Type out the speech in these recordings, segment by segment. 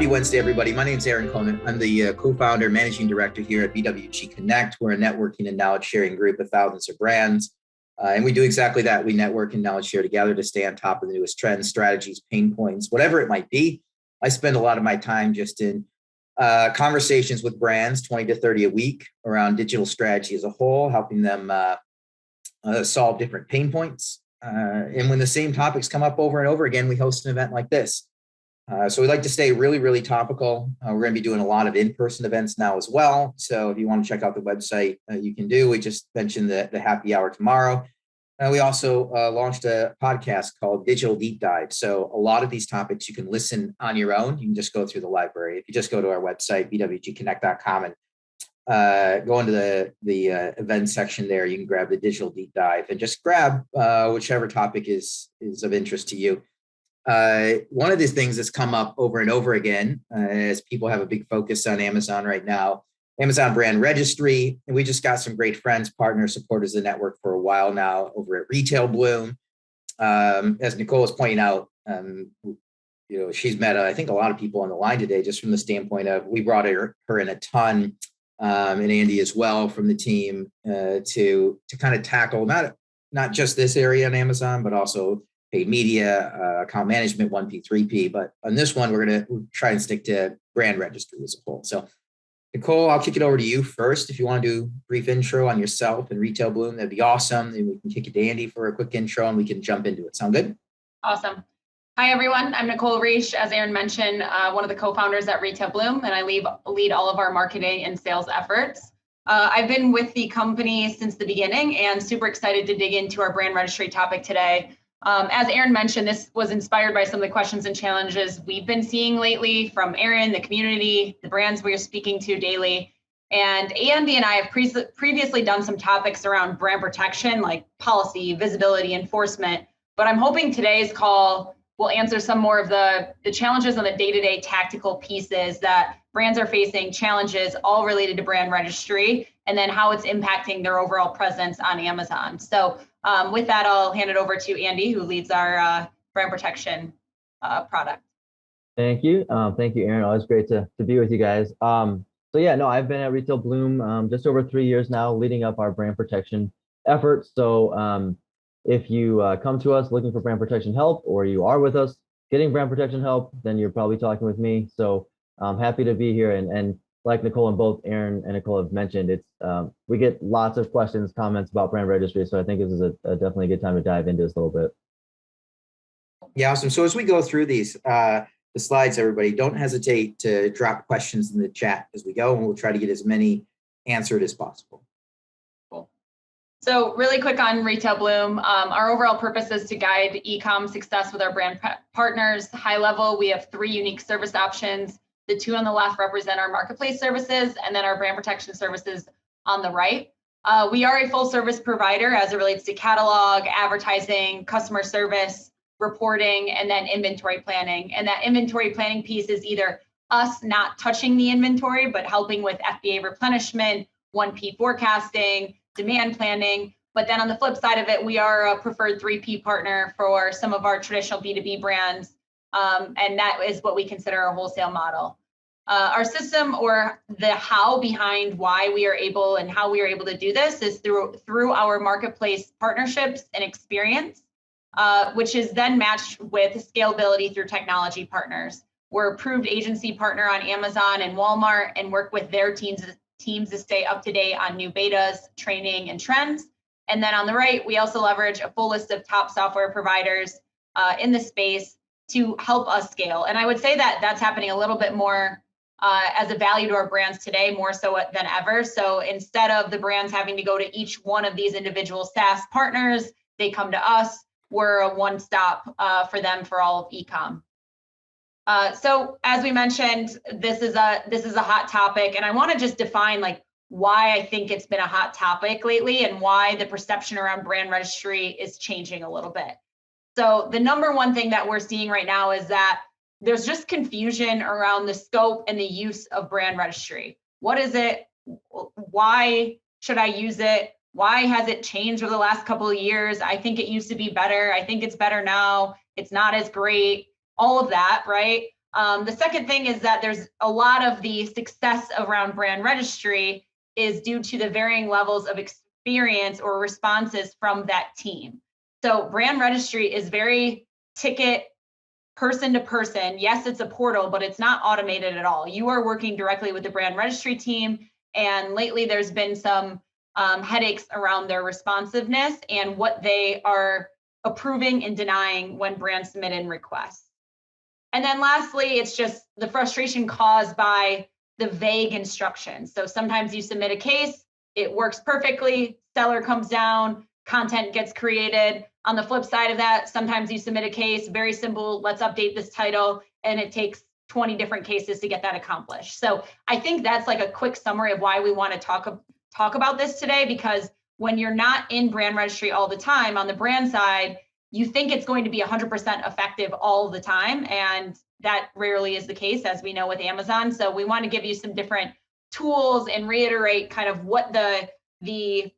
Happy Wednesday, everybody. My name is Aaron Conan. I'm the co-founder, managing director here at BWG Connect. We're a networking and knowledge sharing group of thousands of brands. And we do exactly that. We network and knowledge share together to stay on top of the newest trends, strategies, pain points, whatever it might be. I spend a lot of my time just in conversations with brands, 20 to 30 a week, around digital strategy as a whole, helping them solve different pain points. And when the same topics come up over and over again, we host an event like this. So we like to stay really, really topical. We're going to be doing a lot of in-person events now as well. So if you want to check out the website, you can do. We just mentioned the happy hour tomorrow. We also launched a podcast called Digital Deep Dive. So a lot of these topics you can listen on your own. You can just go through the library. If you just go to our website, bwgconnect.com, and go into the event section there, you can grab the Digital Deep Dive and just grab whichever topic is of interest to you. One of these things that's come up over and over again, as people have a big focus on Amazon right now, Amazon brand registry. And we just got some great friends, partners, supporters of the network for a while now over at Retail Bloom. As Nicole was pointing out, she's met, I think, a lot of people on the line today, just from the standpoint of we brought her in a ton, and Andy as well from the team to kind of tackle not just this area on Amazon, but also paid media, account management, 1P, 3P. But on this one, we're going to try and stick to brand registry as a whole. So Nicole, I'll kick it over to you first. If you want to do a brief intro on yourself and Retail Bloom, that'd be awesome. And we can kick it to Andy for a quick intro and we can jump into it. Sound good? Awesome. Hi, everyone. I'm Nicole Rich, as Aaron mentioned, one of the co-founders at Retail Bloom, and I lead all of our marketing and sales efforts. I've been with the company since the beginning and super excited to dig into our brand registry topic today. As Aaron mentioned, this was inspired by some of the questions and challenges we've been seeing lately from Aaron, the community, the brands we are speaking to daily. And Andy and I have previously done some topics around brand protection, like policy, visibility, enforcement. But I'm hoping today's call will answer some more of the challenges on the day-to-day tactical pieces that brands are facing, challenges all related to brand registry, and then how it's impacting their overall presence on Amazon. So with that, I'll hand it over to Andy, who leads our brand protection product. Thank you. Thank you, Aaron. Always great to be with you guys. I've been at Retail Bloom just over 3 years now, leading up our brand protection efforts. So if you come to us looking for brand protection help, or you are with us getting brand protection help, then you're probably talking with me. So I'm happy to be here. And like Nicole and both Aaron and Nicole have mentioned, it's we get lots of questions, comments about brand registry. So I think this is a definitely a good time to dive into this a little bit. Yeah, awesome. So as we go through these, the slides, everybody, don't hesitate to drop questions in the chat as we go, and we'll try to get as many answered as possible. Cool. So really quick on Retail Bloom, our overall purpose is to guide e-com success with our brand partners. High level, we have 3 unique service options. The 2 on the left represent our marketplace services, and then our brand protection services on the right. We are a full service provider as it relates to catalog, advertising, customer service, reporting, and then inventory planning. And that inventory planning piece is either us not touching the inventory, but helping with FBA replenishment, 1P forecasting, demand planning. But then on the flip side of it, we are a preferred 3P partner for some of our traditional B2B brands. And that is what we consider our wholesale model. Our system, or the how behind why we are able and how we are able to do this, is through our marketplace partnerships and experience, which is then matched with scalability through technology partners. We're approved agency partner on Amazon and Walmart, and work with their teams to stay up to date on new betas, training, and trends. And then on the right, we also leverage a full list of top software providers in the space to help us scale. And I would say that that's happening a little bit more as a value to our brands today, more so than ever. So instead of the brands having to go to each one of these individual SaaS partners, they come to us. We're a one-stop for them for all of e-com. So as we mentioned, this is a hot topic, and I want to just define why I think it's been a hot topic lately and why the perception around brand registry is changing a little bit. So the number one thing that we're seeing right now is that there's just confusion around the scope and the use of brand registry. What is it? Why should I use it? Why has it changed over the last couple of years? I think it used to be better. I think it's better now. It's not as great. All of that, right? The second thing is that there's a lot of the success around brand registry is due to the varying levels of experience or responses from that team. So brand registry is very ticket person to person. Yes, it's a portal, but it's not automated at all. You are working directly with the brand registry team. And lately there's been some headaches around their responsiveness and what they are approving and denying when brands submit in requests. And then lastly, it's just the frustration caused by the vague instructions. So sometimes you submit a case, it works perfectly, seller comes down, content gets created. On the flip side of that, sometimes you submit a case, very simple, let's update this title, and it takes 20 different cases to get that accomplished. So I think that's like a quick summary of why we want to talk about this today, because when you're not in brand registry all the time, on the brand side, you think it's going to be 100% effective all the time, and that rarely is the case, as we know with Amazon. So we want to give you some different tools and reiterate kind of what the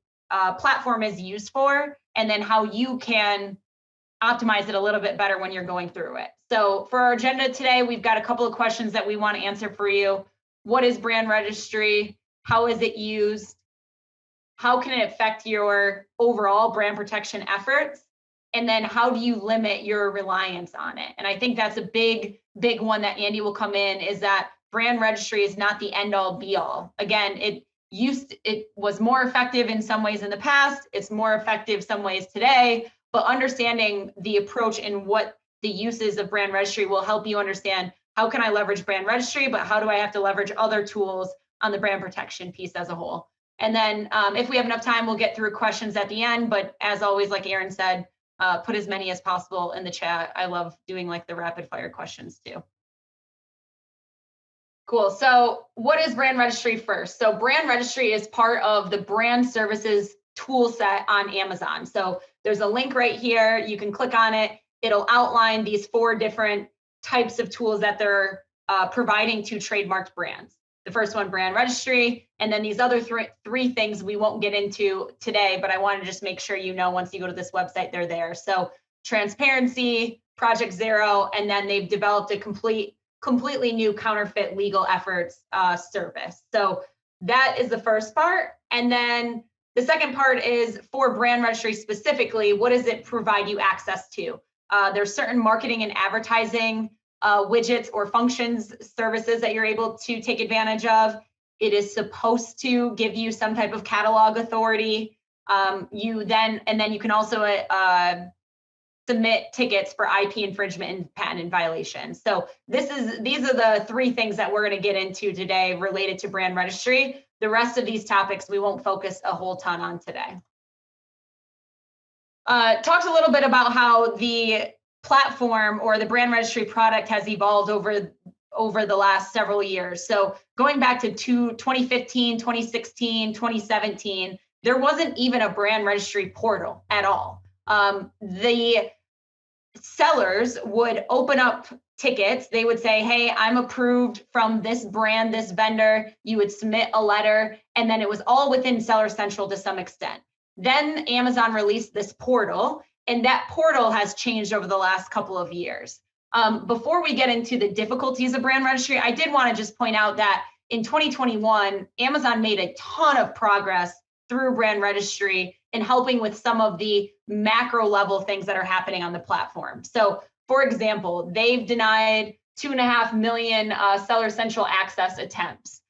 platform is used for, and then how you can optimize it a little bit better when you're going through it. So for our agenda today, we've got a couple of questions that we want to answer for you. What is brand registry? How is it used? How can it affect your overall brand protection efforts? And then how do you limit your reliance on it? And I think that's a big one that Andy will come in, is that brand registry is not the end all be all. Again, it was more effective in some ways in the past. It's more effective some ways today, but understanding the approach and what the uses of brand registry will help you understand, how can I leverage brand registry, but how do I have to leverage other tools on the brand protection piece as a whole? And then if we have enough time, we'll get through questions at the end. But as always, like Aaron said, put as many as possible in the chat. I love doing like the rapid fire questions too. Cool. So what is brand registry first? So brand registry is part of the brand services tool set on Amazon. So there's a link right here. You can click on it. It'll outline these 4 different types of tools that they're providing to trademarked brands. The first one, brand registry, and then these other three things we won't get into today, but I want to just make sure you know once you go to this website, they're there. So transparency, Project Zero, and then they've developed a completely new counterfeit legal efforts service. So that is the first part. And then the second part is for brand registry specifically, what does it provide you access to? There's certain marketing and advertising widgets or functions, services that you're able to take advantage of. It is supposed to give you some type of catalog authority. You can also submit tickets for IP infringement and patent violations. So these are the 3 things that we're going to get into today related to brand registry. The rest of these topics we won't focus a whole ton on today. Talked a little bit about how the platform or the brand registry product has evolved over the last several years. So going back to 2015, 2016, 2017, there wasn't even a brand registry portal at all. The sellers would open up tickets. They would say, hey, I'm approved from this brand, this vendor. You would submit a letter, and then it was all within Seller Central to some extent. Then Amazon released this portal, and that portal has changed over the last couple of years. Before we get into the difficulties of brand registry, I did want to just point out that in 2021, Amazon made a ton of progress through brand registry in helping with some of the macro level things that are happening on the platform. So for example, they've denied 2.5 million Seller Central access attempts.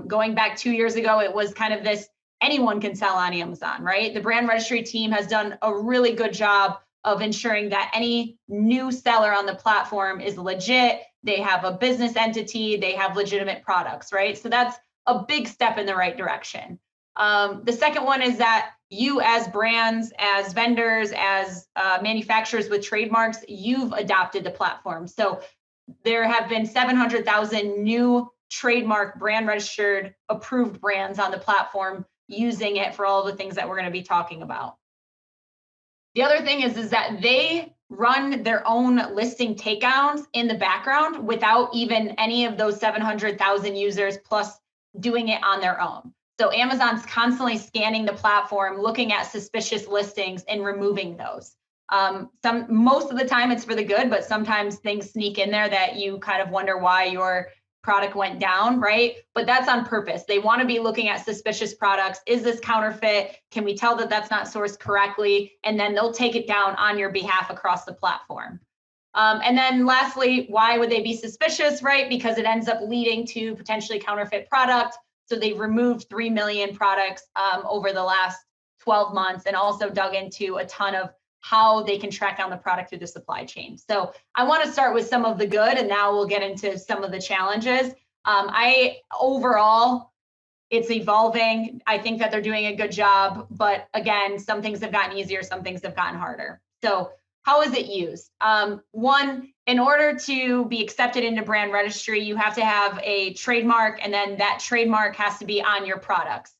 Going back 2 years ago, it was kind of this, anyone can sell on Amazon, right? The brand registry team has done a really good job of ensuring that any new seller on the platform is legit. They have a business entity, they have legitimate products, right? So that's a big step in the right direction. The second one is that you as brands, as vendors, as manufacturers with trademarks, you've adopted the platform. So there have been 700,000 new trademark brand registered approved brands on the platform using it for all the things that we're going to be talking about. The other thing is that they run their own listing takedowns in the background without even any of those 700,000 users plus doing it on their own. So Amazon's constantly scanning the platform, looking at suspicious listings and removing those. Most of the time it's for the good, but sometimes things sneak in there that you kind of wonder why your product went down, right? But that's on purpose. They want to be looking at suspicious products. Is this counterfeit? Can we tell that that's not sourced correctly? And then they'll take it down on your behalf across the platform. And then lastly, why would they be suspicious, right? Because it ends up leading to potentially counterfeit product. So they've removed 3 million products over the last 12 months and also dug into a ton of how they can track down the product through the supply chain. So I want to start with some of the good, and now we'll get into some of the challenges. Overall, it's evolving. I think that they're doing a good job, but again, some things have gotten easier, some things have gotten harder. So how is it used? One, in order to be accepted into brand registry, you have to have a trademark, and then that trademark has to be on your products.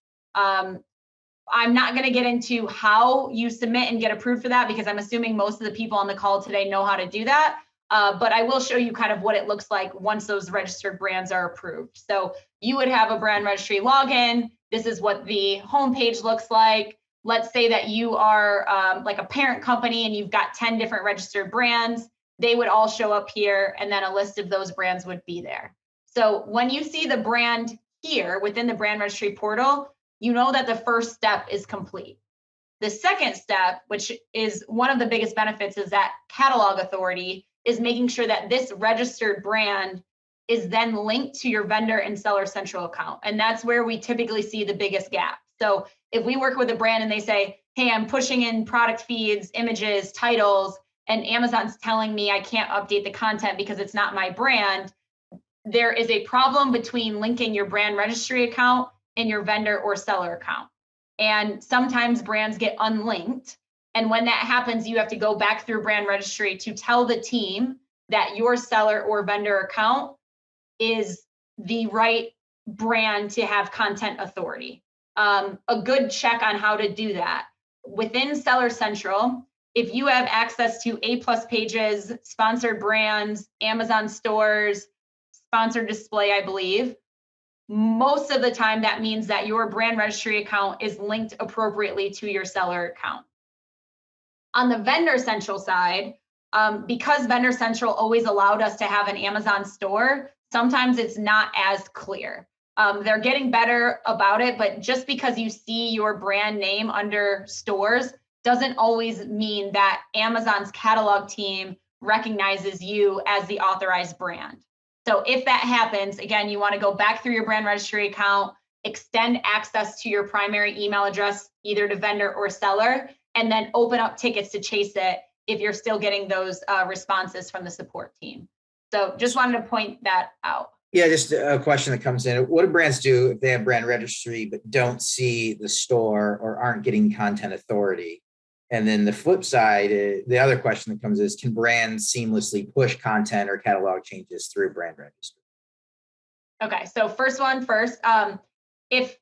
I'm not going to get into how you submit and get approved for that because I'm assuming most of the people on the call today know how to do that. But I will show you kind of what it looks like once those registered brands are approved. So you would have a brand registry login. This is what the homepage looks like. Let's say that you are like a parent company and you've got 10 different registered brands. They would all show up here, and then a list of those brands would be there. So when you see the brand here within the brand registry portal, you know that the first step is complete. The second step, which is one of the biggest benefits, is that catalog authority is making sure that this registered brand is then linked to your vendor and seller central account. And that's where we typically see the biggest gap. So if we work with a brand and they say, hey, I'm pushing in product feeds, images, titles, and Amazon's telling me I can't update the content because it's not my brand, there is a problem between linking your brand registry account in your vendor or seller account. And sometimes brands get unlinked. And when that happens, you have to go back through brand registry to tell the team that your seller or vendor account is the right brand to have content authority. A good check on how to do that. Within Seller Central, if you have access to A+ pages, sponsored brands, Amazon stores, sponsored display, I believe, most of the time, that means that your brand registry account is linked appropriately to your seller account. On the Vendor Central side, because Vendor Central always allowed us to have an Amazon store, sometimes it's not as clear. They're getting better about it, but just because you see your brand name under stores doesn't always mean that Amazon's catalog team recognizes you as the authorized brand. So if that happens, again, you want to go back through your brand registry account, extend access to your primary email address, either to vendor or seller, and then open up tickets to chase it if you're still getting those responses from the support team. So just wanted to point that out. Yeah, just a question that comes in. What do brands do if they have brand registry but don't see the store or aren't getting content authority? And then the flip side, the other question that comes is, can brands seamlessly push content or catalog changes through brand registry? Okay, so first one first. If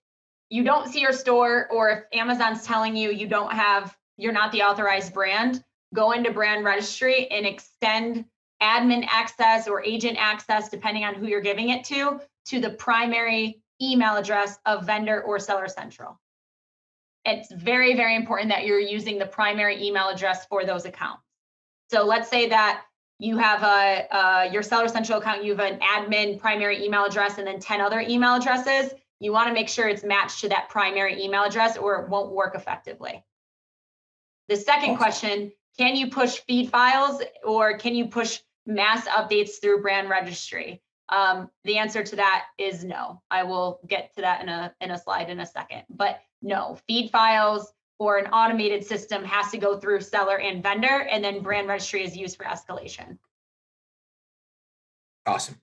you don't see your store, or if Amazon's telling you you're not the authorized brand, go into brand registry and extend admin access or agent access, depending on who you're giving it to the primary email address of vendor or seller central. It's very, very important that you're using the primary email address for those accounts. So let's say that you have your Seller Central account, you have an admin primary email address and then 10 other email addresses. You want to make sure it's matched to that primary email address or it won't work effectively. The second question, can you push feed files or can you push mass updates through brand registry? The answer to that is no. I will get to that in a slide in a second, but no, feed files or an automated system has to go through seller and vendor, and then brand registry is used for escalation. Awesome.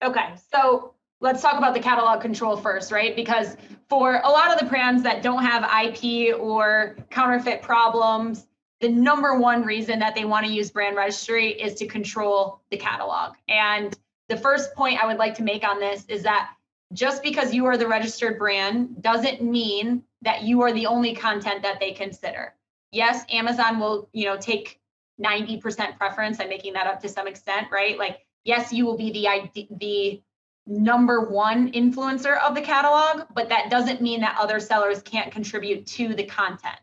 Okay, so let's talk about the catalog control first, right? Because for a lot of the brands that don't have IP or counterfeit problems, the number one reason that they want to use brand registry is to control the catalog. And the first point I would like to make on this is that just because you are the registered brand doesn't mean that you are the only content that they consider. Yes, Amazon will, take 90% preference. I'm making that up to some extent, right? Like, yes, you will be the number one influencer of the catalog, but that doesn't mean that other sellers can't contribute to the content.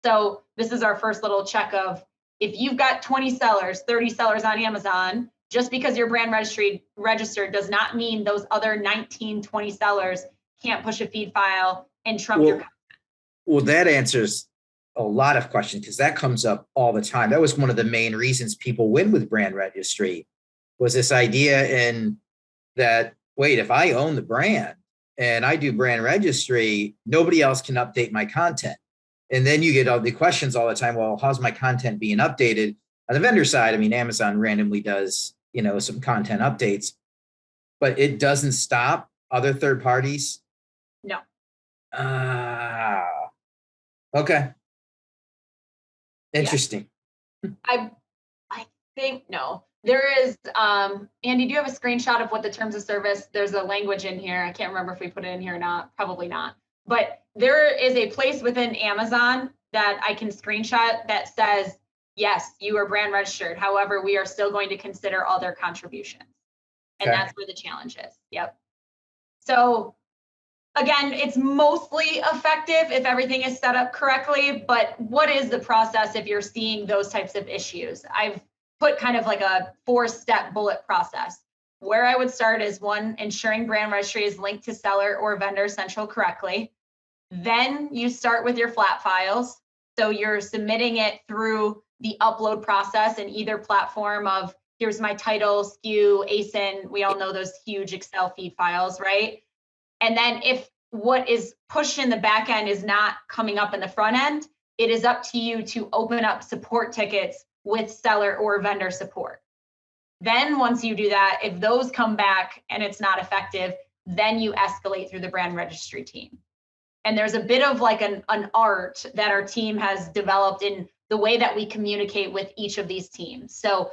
So this is our first little check of, If you've got 20 sellers, 30 sellers on Amazon, just because your brand registered does not mean those other 19, 20 sellers can't push a feed file and trump your content. Well, that answers a lot of questions because that comes up all the time. That was one of the main reasons people win with brand registry, was this idea in that, wait, if I own the brand and I do brand registry, nobody else can update my content. And then you get all the questions all the time. Well, how's my content being updated? On the vendor side, I mean, Amazon randomly does, some content updates, but it doesn't stop other third parties. No. Okay. Interesting. I think no. There is, Andy, do you have a screenshot of what the terms of service? There's a language in here. I can't remember if we put it in here or not. Probably not. But there is a place within Amazon that I can screenshot that says, yes, you are brand registered. However, we are still going to consider all their contributions. And Okay. that's where the challenge is. Yep. So again, it's mostly effective if everything is set up correctly, but what is the process if you're seeing those types of issues? I've put kind of like a 4-step bullet process. Where I would start is 1, ensuring brand registry is linked to seller or vendor central correctly. Then you start with your flat files. So you're submitting it through the upload process in either platform of, here's my title, SKU, ASIN. We all know those huge Excel feed files, right? And then if what is pushed in the back end is not coming up in the front end, it is up to you to open up support tickets with seller or vendor support. Then once you do that, if those come back and it's not effective, then you escalate through the brand registry team. And there's a bit of like an art that our team has developed in the way that we communicate with each of these teams. So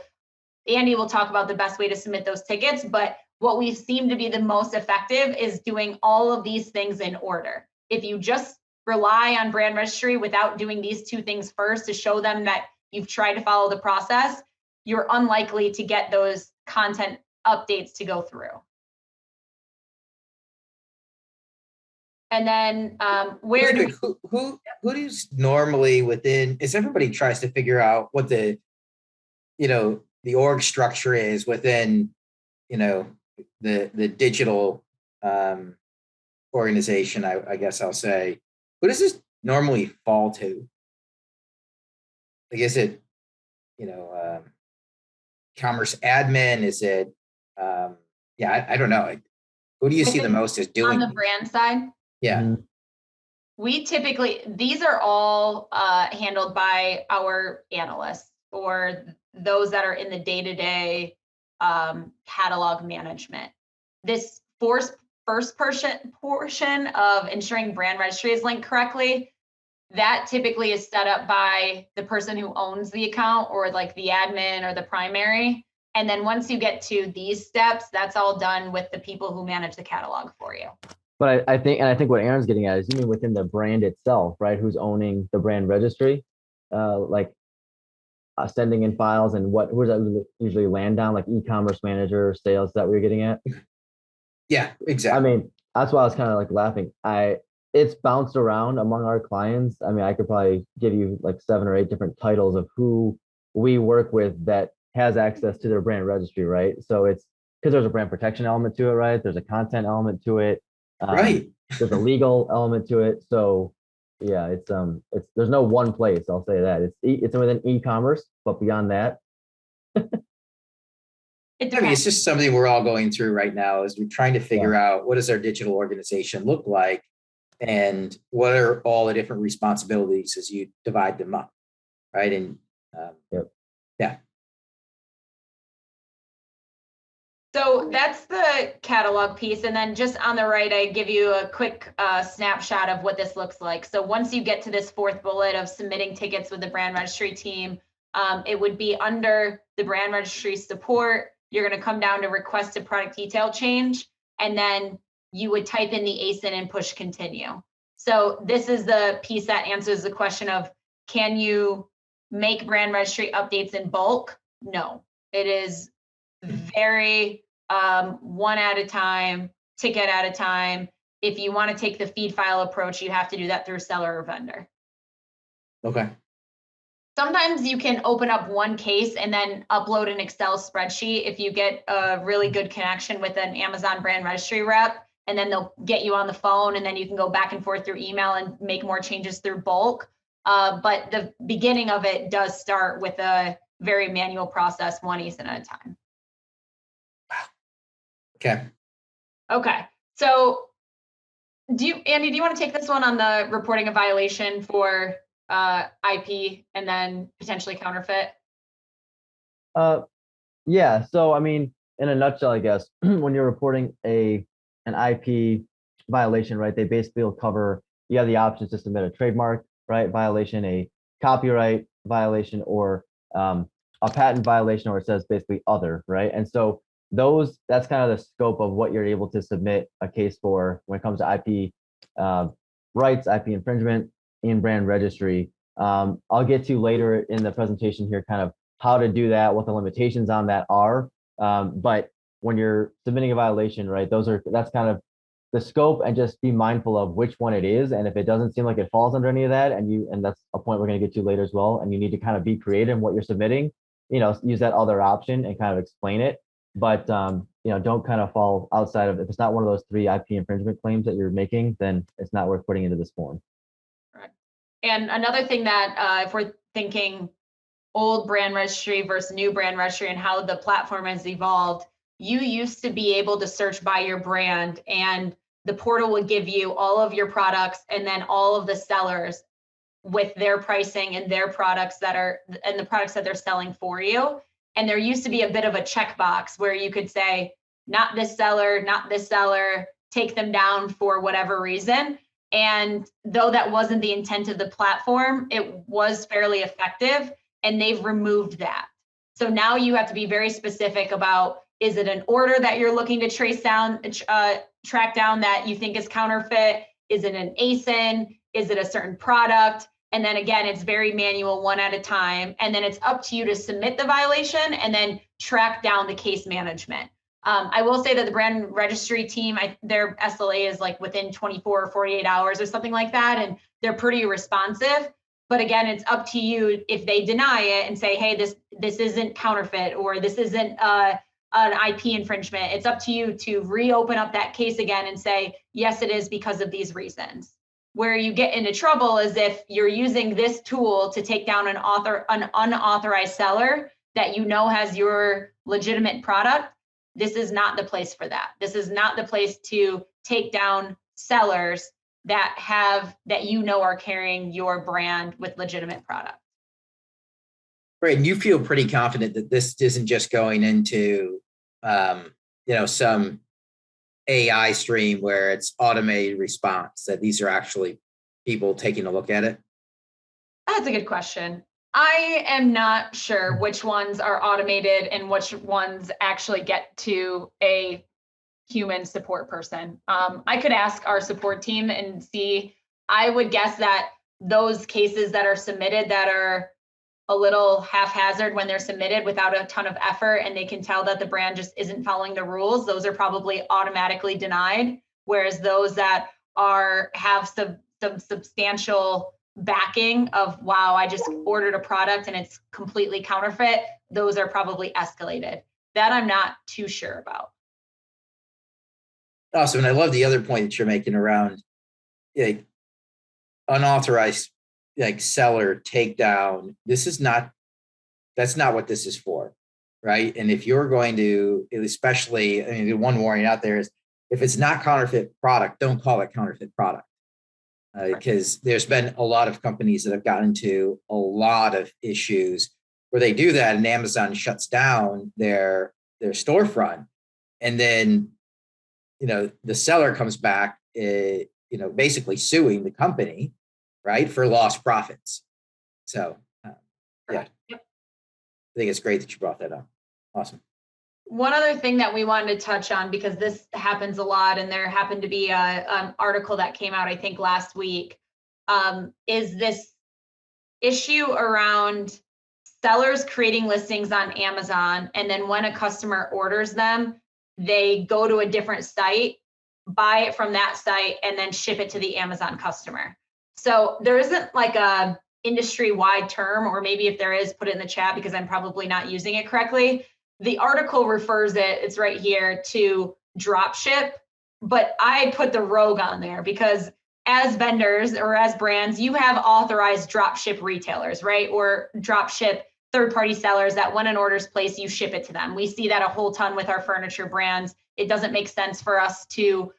Andy will talk about the best way to submit those tickets, but what we seem to be the most effective is doing all of these things in order. If you just rely on brand registry without doing these 2 things first to show them that you've tried to follow the process, you're unlikely to get those content updates to go through. And then where do who is normally within, is everybody tries to figure out what the org structure is within, the digital organization, I guess I'll say. Who does this normally fall to? Like, is it, commerce admin? Is it, I don't know. Who do you see the most as doing? On the brand side? Yeah. We typically, these are all handled by our analysts or those that are in the day-to-day catalog management. This first portion of ensuring brand registry is linked correctly, that typically is set up by the person who owns the account or like the admin or the primary. And then once you get to these steps, that's all done with the people who manage the catalog for you. But I think what Aaron's getting at is you mean within the brand itself, right? Who's owning the brand registry, sending in files, and where's that usually land down, like e-commerce manager, sales? Is that what you're getting at? Yeah, exactly. I mean, that's why I was kind of like laughing. It's bounced around among our clients. I mean, I could probably give you like 7 or 8 different titles of who we work with that has access to their brand registry, right? So it's because there's a brand protection element to it, right? There's a content element to it. Right. There's a legal element to it. So yeah, it's there's no one place, I'll say that. It's within e-commerce, but beyond that. It's just something we're all going through right now as we're trying to figure out what does our digital organization look like and what are all the different responsibilities as you divide them up, right? And yeah. So that's the catalog piece. And then just on the right, I give you a quick snapshot of what this looks like. So once you get to this 4th bullet of submitting tickets with the brand registry team, it would be under the brand registry support. You're going to come down to request a product detail change, and then you would type in the ASIN and push continue. So this is the piece that answers the question of, can you make brand registry updates in bulk? No, it is very one at a time, ticket at a time. If you want to take the feed file approach, you have to do that through seller or vendor. Okay. Sometimes you can open up one case and then upload an Excel spreadsheet if you get a really good connection with an Amazon brand registry rep, and then they'll get you on the phone, and then you can go back and forth through email and make more changes through bulk. But the beginning of it does start with a very manual process, one ASIN at a time. Okay. Okay. So Andy, do you want to take this one on the reporting a violation for IP and then potentially counterfeit? Yeah. So, I mean, in a nutshell, I guess, when you're reporting an IP violation, right, they basically will cover, you have the options to submit a trademark, right, violation, a copyright violation, or a patent violation, or it says basically other, right? And so that's kind of the scope of what you're able to submit a case for when it comes to IP rights, IP infringement in brand registry. I'll get to later in the presentation here kind of how to do that, what the limitations on that are. But when you're submitting a violation, right, that's kind of the scope, and just be mindful of which one it is. And if it doesn't seem like it falls under any of that, and that's a point we're going to get to later as well, and you need to kind of be creative in what you're submitting, use that other option and kind of explain it. But don't kind of fall outside of, if it's not one of those 3 IP infringement claims that you're making, then it's not worth putting into this form. Right. And another thing that if we're thinking old brand registry versus new brand registry and how the platform has evolved, you used to be able to search by your brand, and the portal would give you all of your products and then all of the sellers with their pricing and their products and the products that they're selling for you. And there used to be a bit of a checkbox where you could say, not this seller, take them down for whatever reason. And though that wasn't the intent of the platform, it was fairly effective, and they've removed that. So now you have to be very specific about, is it an order that you're looking to track down that you think is counterfeit? Is it an ASIN? Is it a certain product? And then again, it's very manual, one at a time. And then it's up to you to submit the violation and then track down the case management. I will say that the brand registry team, their SLA is like within 24 or 48 hours or something like that. And they're pretty responsive. But again, it's up to you if they deny it and say, hey, this isn't counterfeit, or this isn't an IP infringement. It's up to you to reopen up that case again and say, yes, it is because of these reasons. Where you get into trouble is if you're using this tool to take down an unauthorized seller that has your legitimate product. This is not the place for that. This is not the place to take down sellers that are carrying your brand with legitimate product. Right, and you feel pretty confident that this isn't just going into some AI stream where it's automated response, that these are actually people taking a look at it? That's a good question. I am not sure which ones are automated and which ones actually get to a human support person. I could ask our support team and see. I would guess that those cases that are submitted that are a little haphazard when they're submitted without a ton of effort, and they can tell that the brand just isn't following the rules, those are probably automatically denied. Whereas those that have some substantial backing of, wow, I just ordered a product and it's completely counterfeit, those are probably escalated. That I'm not too sure about. Awesome. And I love the other point that you're making around unauthorized seller takedown. That's not what this is for, right? And if you're going to, especially, the one warning out there is, if it's not counterfeit product, don't call it counterfeit product. Because there's been a lot of companies that have gotten into a lot of issues where they do that, and Amazon shuts down their storefront, and then the seller comes back, basically suing the company, right, for lost profits. So yeah, I think it's great that you brought that up. Awesome. One other thing that we wanted to touch on, because this happens a lot, and there happened to be an article that came out, I think, last week, is this issue around sellers creating listings on Amazon, and then when a customer orders them, they go to a different site, buy it from that site, and then ship it to the Amazon customer. So there isn't like a industry-wide term, or maybe if there is, put it in the chat because I'm probably not using it correctly. The article refers it's right here, to drop ship, but I put the rogue on there because as vendors or as brands, you have authorized drop ship retailers, right? Or drop ship third-party sellers that when an order's placed, you ship it to them. We see that a whole ton with our furniture brands. It doesn't make sense for us to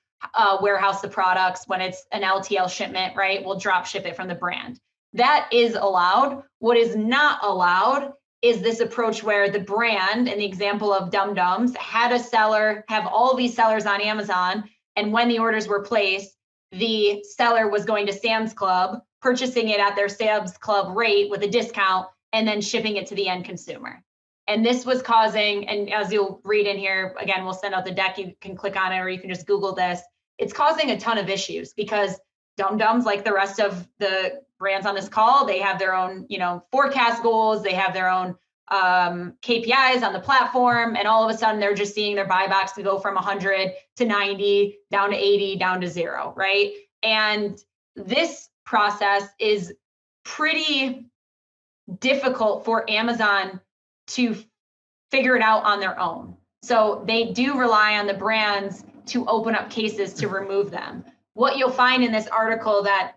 warehouse the products when it's an LTL shipment, right? We'll drop ship it from the brand. That is allowed. What is not allowed is this approach where the brand, in the example of Dum Dums, had a seller, have all these sellers on Amazon, and when the orders were placed, the seller was going to Sam's Club, purchasing it at their Sam's Club rate with a discount, and then shipping it to the end consumer. And this was causing, and as you'll read in here, again, we'll send out the deck, you can click on it, or you can just Google this. It's causing a ton of issues because Dum Dums, like the rest of the brands on this call, they have their own, forecast goals, they have their own KPIs on the platform, and all of a sudden they're just seeing their buy box to go from 100 to 90, down to 80, down to 0, right? And this process is pretty difficult for Amazon to figure it out on their own. So they do rely on the brands to open up cases to remove them. What you'll find in this article that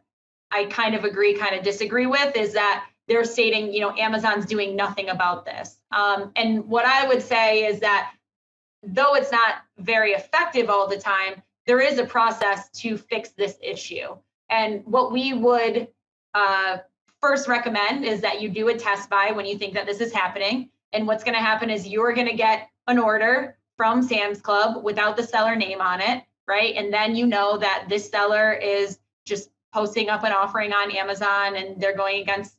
I kind of agree, kind of disagree with is that they're stating, Amazon's doing nothing about this. And what I would say is that though it's not very effective all the time, there is a process to fix this issue. And what we would first recommend is that you do a test buy when you think that this is happening. And what's going to happen is you're going to get an order from Sam's Club without the seller name on it, right? And then you know that this seller is just posting up an offering on Amazon and they're going against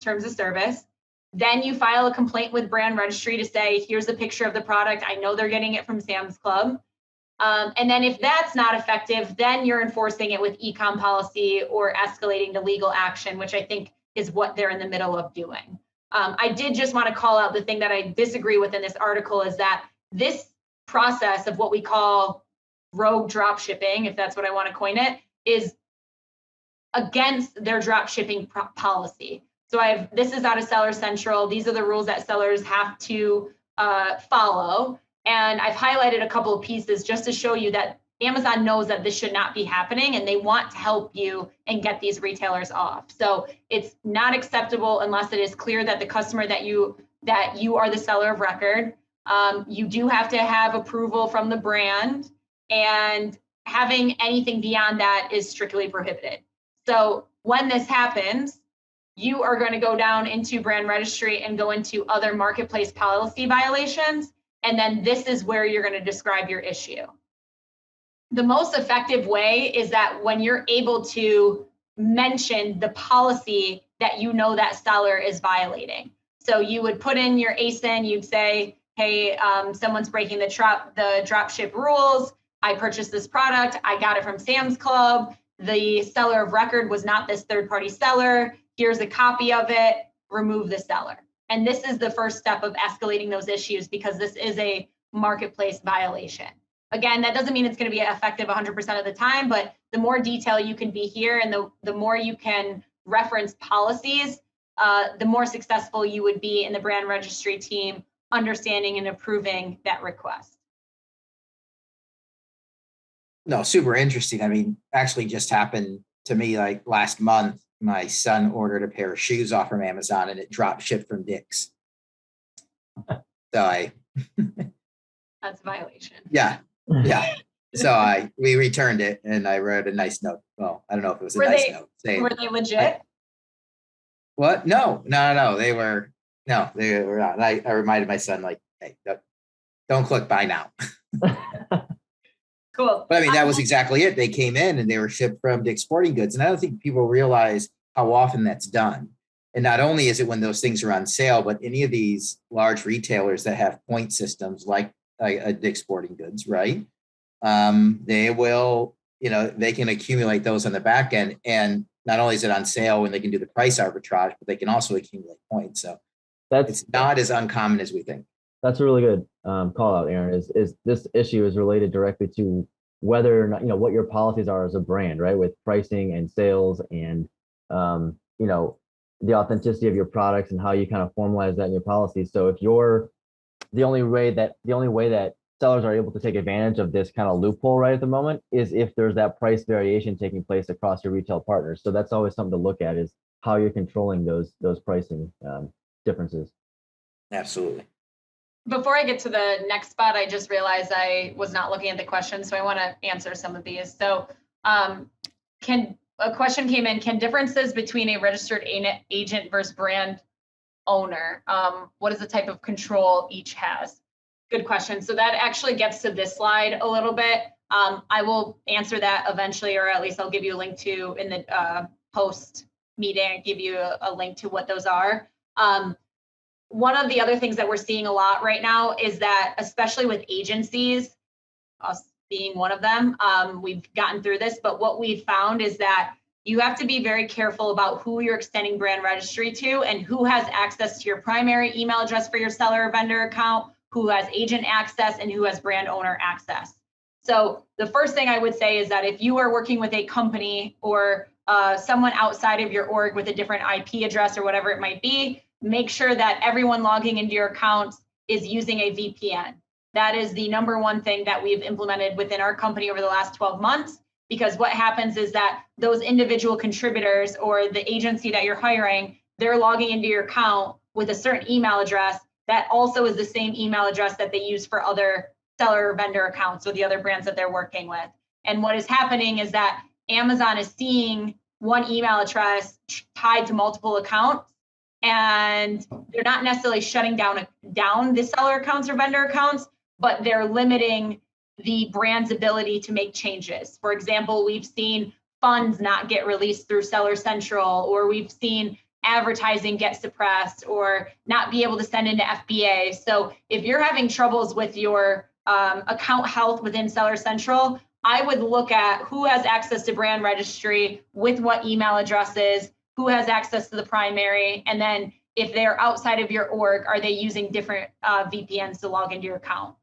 terms of service. Then you file a complaint with Brand Registry to say, here's a picture of the product. I know they're getting it from Sam's Club. And then if that's not effective, then you're enforcing it with e-com policy or escalating to legal action, which I think is what they're in the middle of doing. I did just want to call out the thing that I disagree with in this article is that this process of what we call rogue drop shipping, if that's what I want to coin it, is against their drop shipping policy. So this is out of Seller Central. These are the rules that sellers have to follow. And I've highlighted a couple of pieces just to show you that Amazon knows that this should not be happening and they want to help you and get these retailers off. So it's not acceptable unless it is clear that the customer that you are the seller of record. You do have to have approval from the brand, and having anything beyond that is strictly prohibited. So when this happens, you are going to go down into Brand Registry and go into other marketplace policy violations. And then this is where you're going to describe your issue. The most effective way is that when you're able to mention the policy that you know that seller is violating. So you would put in your ASIN, you'd say, hey, someone's breaking the drop ship rules. I purchased this product. I got it from Sam's Club. The seller of record was not this third-party seller. Here's a copy of it. Remove the seller. And this is the first step of escalating those issues because this is a marketplace violation. Again, that doesn't mean it's going to be effective 100% of the time, but the more detail you can be here and the more you can reference policies, the more successful you would be in the Brand Registry team understanding and approving that request. No, super interesting. I mean, actually just happened to me like last month. My son ordered a pair of shoes off from Amazon and it drop shipped from Dick's. So That's a violation. Yeah. So we returned it and I wrote a nice note. Well, I don't know if it was a nice note. Were they legit? What? No. They were not. I reminded my son, like, hey, don't click buy now. Cool. But I mean, that was exactly it. They came in and they were shipped from Dick's Sporting Goods. And I don't think people realize how often that's done. And not only is it when those things are on sale, but any of these large retailers that have point systems like a Dick's Sporting Goods, right? They will, they can accumulate those on the back end. And not only is it on sale when they can do the price arbitrage, but they can also accumulate points. So it's not as uncommon as we think. That's a really good call out, Aaron. Is this issue is related directly to whether or not, what your policies are as a brand, right? With pricing and sales and, the authenticity of your products and how you kind of formalize that in your policy. So if you're the only way that sellers are able to take advantage of this kind of loophole right at the moment is if there's that price variation taking place across your retail partners. So that's always something to look at, is how you're controlling those pricing differences. Absolutely. Before I get to the next spot, I just realized I was not looking at the question, so I want to answer some of these. So a question came in, can differences between a registered agent versus brand owner, what is the type of control each has? Good question. So that actually gets to this slide a little bit. I will answer that eventually, or at least I'll give you a link to in the post meeting, give you a link to what those are. One of the other things that we're seeing a lot right now is that, especially with agencies, us being one of them, we've gotten through this, but what we've found is that you have to be very careful about who you're extending brand registry to and who has access to your primary email address for your seller or vendor account, who has agent access, and who has brand owner access. So the first thing I would say is that if you are working with a company or someone outside of your org with a different IP address or whatever it might be, make sure that everyone logging into your accounts is using a VPN. That is the number one thing that we've implemented within our company over the last 12 months, because what happens is that those individual contributors or the agency that you're hiring, they're logging into your account with a certain email address that also is the same email address that they use for other seller or vendor accounts or the other brands that they're working with. And what is happening is that Amazon is seeing one email address tied to multiple accounts, and they're not necessarily shutting down the seller accounts or vendor accounts, but they're limiting the brand's ability to make changes. For example, we've seen funds not get released through Seller Central, or we've seen advertising get suppressed or not be able to send into FBA. So if you're having troubles with your account health within Seller Central, I would look at who has access to brand registry with what email addresses, who has access to the primary, and then if they're outside of your org, are they using different VPNs to log into your account?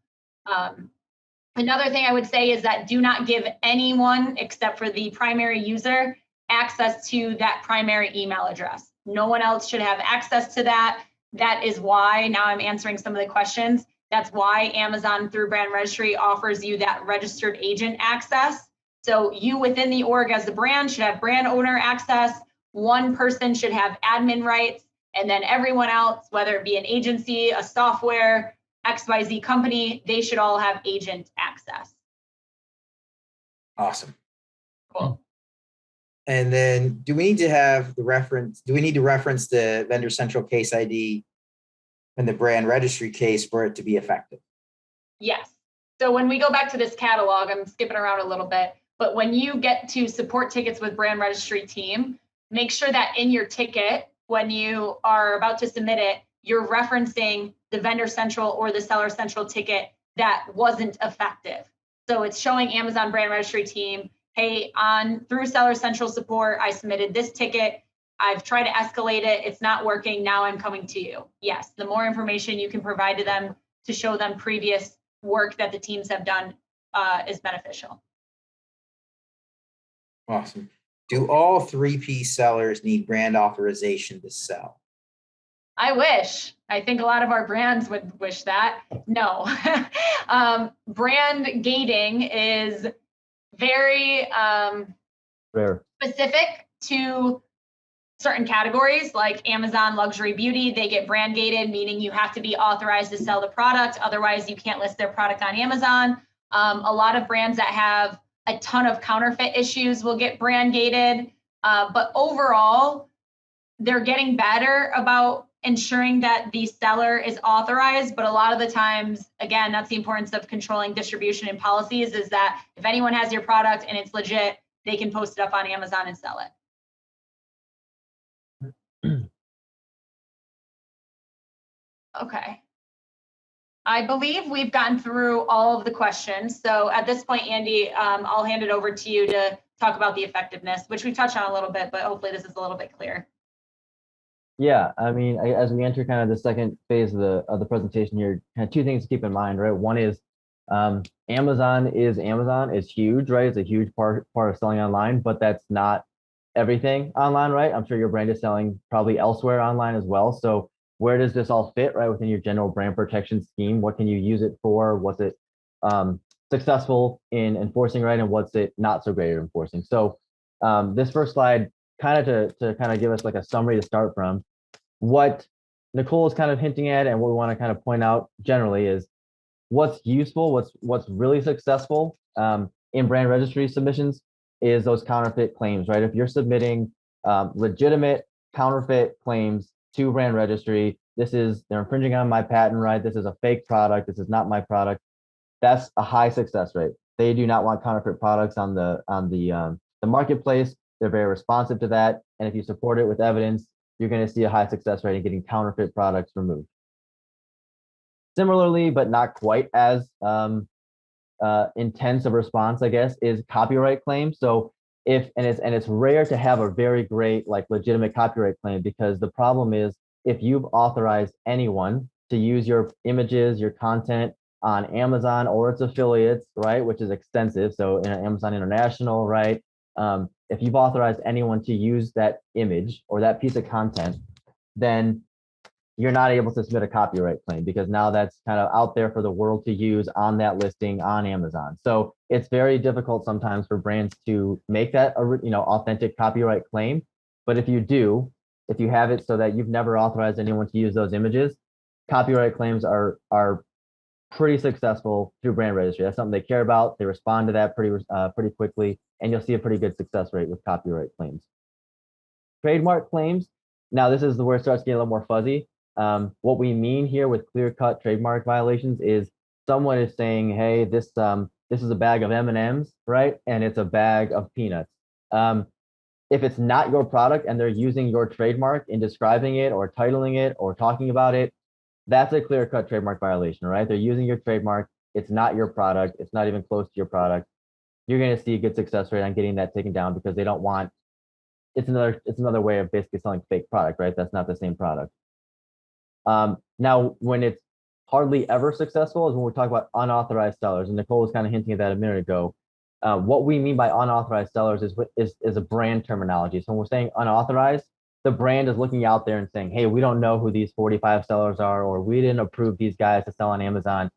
Another thing I would say is that do not give anyone except for the primary user access to that primary email address. No one else should have access to that. That is why, now I'm answering some of the questions, that's why Amazon through Brand Registry offers you that registered agent access. So you within the org as the brand should have brand owner access. One person should have admin rights, and then everyone else, whether it be an agency, a software, XYZ company, they should all have agent access. Awesome. Cool. And then do we need to have the reference? Do we need to reference the Vendor Central case ID and the brand registry case for it to be effective? Yes. So when we go back to this catalog, I'm skipping around a little bit, but when you get to support tickets with brand registry team, make sure that in your ticket, when you are about to submit it, you're referencing the Vendor Central or the Seller Central ticket that wasn't effective. So it's showing Amazon Brand Registry team, hey, through Seller Central support, I submitted this ticket. I've tried to escalate it. It's not working. Now I'm coming to you. Yes, the more information you can provide to them to show them previous work that the teams have done is beneficial. Awesome. Do all 3P sellers need brand authorization to sell? I wish. I think a lot of our brands would wish that. No. Brand gating is very Rare. specific to certain categories, like Amazon luxury beauty. They get brand gated, meaning you have to be authorized to sell the product. Otherwise, you can't list their product on Amazon. A lot of brands that have a ton of counterfeit issues will get brand gated. But overall, they're getting better about ensuring that the seller is authorized. But a lot of the times, again, that's the importance of controlling distribution and policies, is that if anyone has your product and it's legit, they can post it up on Amazon and sell it. Okay. I believe we've gotten through all of the questions. So at this point, Andy, I'll hand it over to you to talk about the effectiveness, which we touched on a little bit, but hopefully this is a little bit clear. Yeah, I mean, as we enter kind of the second phase of the presentation here, kind of two things to keep in mind, right? One is Amazon is huge, right? It's a huge part of selling online, but that's not everything online, right? I'm sure your brand is selling probably elsewhere online as well. So where does this all fit, right, within your general brand protection scheme? What can you use it for? What's it successful in enforcing, right, and what's it not so great at enforcing? So this first slide, kind of to kind of give us like a summary to start from, what Nicole is kind of hinting at, and what we want to kind of point out generally is what's useful, what's really successful in brand registry submissions is those counterfeit claims, right? If you're submitting legitimate counterfeit claims to brand registry, they're infringing on my patent, right? This is a fake product. This is not my product. That's a high success rate. They do not want counterfeit products on the marketplace. They're very responsive to that, and if you support it with evidence, you're going to see a high success rate in getting counterfeit products removed. Similarly, but not quite as intense of response, I guess, is copyright claims. So it's rare to have a very great like legitimate copyright claim, because the problem is if you've authorized anyone to use your images, your content on Amazon or its affiliates, right, which is extensive. So in Amazon International, right, if you've authorized anyone to use that image or that piece of content, then you're not able to submit a copyright claim, because now that's kind of out there for the world to use on that listing on Amazon. So it's very difficult sometimes for brands to make that authentic copyright claim. But if you have it so that you've never authorized anyone to use those images, copyright claims are pretty successful through brand registry. That's something they care about. They respond to that pretty quickly, and you'll see a pretty good success rate with copyright claims. Trademark claims. Now this is where it starts getting a little more fuzzy. What we mean here with clear-cut trademark violations is someone is saying, hey, this is a bag of M&Ms, right? And it's a bag of peanuts. If it's not your product and they're using your trademark in describing it or titling it or talking about it, that's a clear-cut trademark violation, right? They're using your trademark. It's not your product. It's not even close to your product. You're going to see a good success rate on getting that taken down, because they don't want, it's another way of basically selling fake product, right? That's not the same product. Now, when it's hardly ever successful is when we talk about unauthorized sellers, and Nicole was kind of hinting at that a minute ago. What we mean by unauthorized sellers is a brand terminology. So when we're saying unauthorized, the brand is looking out there and saying, hey, we don't know who these 45 sellers are, or we didn't approve these guys to sell on Amazon.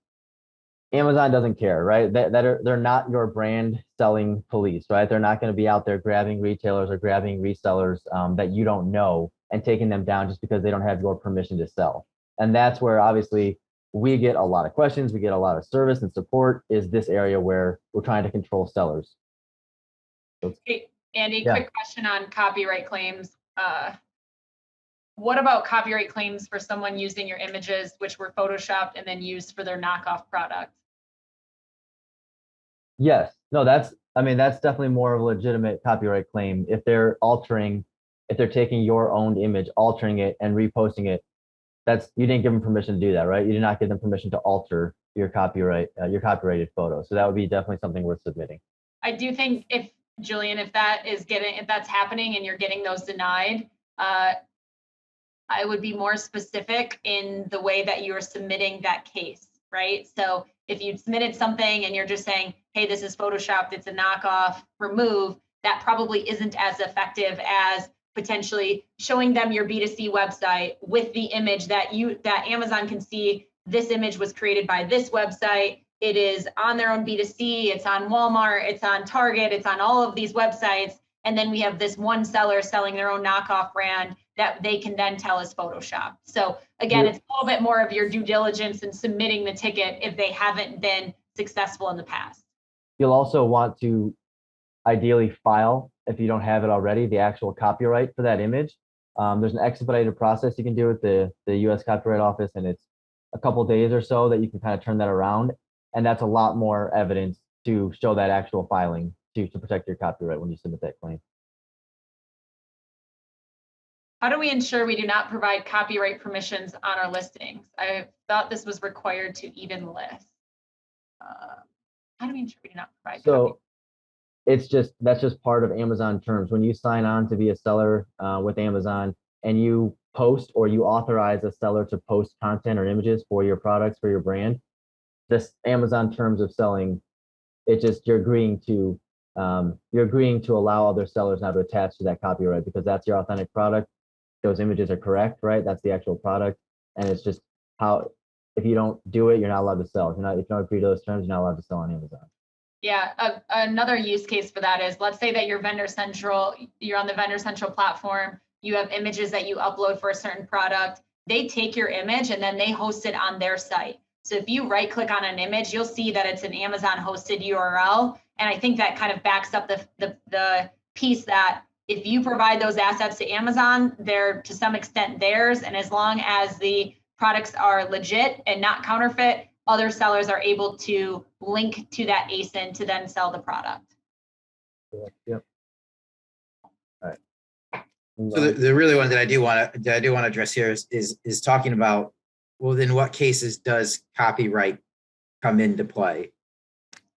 Amazon doesn't care, right? They're not your brand selling police, right? They're not going to be out there grabbing retailers or grabbing resellers that you don't know and taking them down just because they don't have your permission to sell. And that's where obviously we get a lot of questions, we get a lot of service and support, is this area where we're trying to control sellers. Hey, Andy, Yeah. quick question on copyright claims. What about copyright claims for someone using your images, which were photoshopped and then used for their knockoff product? Yes, no, that's definitely more of a legitimate copyright claim. If they're taking your own image, altering it and reposting it, you didn't give them permission to do that, right? You did not give them permission to alter your copyrighted photo. So that would be definitely something worth submitting. I do think if that's happening and you're getting those denied, I would be more specific in the way that you're submitting that case, right? So if you submitted something and you're just saying, hey, this is photoshopped, it's a knockoff, remove, that probably isn't as effective as potentially showing them your B2C website with the image that Amazon can see. This image was created by this website. It is on their own B2C, it's on Walmart, it's on Target, it's on all of these websites. And then we have this one seller selling their own knockoff brand that they can then tell is Photoshop. So again, it's a little bit more of your due diligence in submitting the ticket if they haven't been successful in the past. You'll also want to ideally file, if you don't have it already, the actual copyright for that image. There's an expedited process you can do with the US Copyright Office, and it's a couple days or so that you can kind of turn that around. And that's a lot more evidence to show that actual filing to protect your copyright when you submit that claim. How do we ensure we do not provide copyright permissions on our listings? I thought this was required to even list. How do we ensure we do not provide? So that's just part of Amazon terms. When you sign on to be a seller with Amazon and you post or you authorize a seller to post content or images for your products, for your brand, this Amazon terms of selling, you're agreeing to you're agreeing to allow other sellers now to attach to that copyright because that's your authentic product. Those images are correct, right? That's the actual product. And it's just how, if you don't do it, you're not allowed to sell. If you don't agree to those terms, you're not allowed to sell on Amazon. Yeah, another use case for that is, let's say that you're on the Vendor Central platform, you have images that you upload for a certain product. They take your image and then they host it on their site. So if you right click on an image, you'll see that it's an Amazon hosted URL. And I think that kind of backs up the piece that if you provide those assets to Amazon, they're to some extent theirs. And as long as the products are legit and not counterfeit, other sellers are able to link to that ASIN to then sell the product. Yep. All right. So the really one that I do want to address here is talking about, well, in what cases does copyright come into play?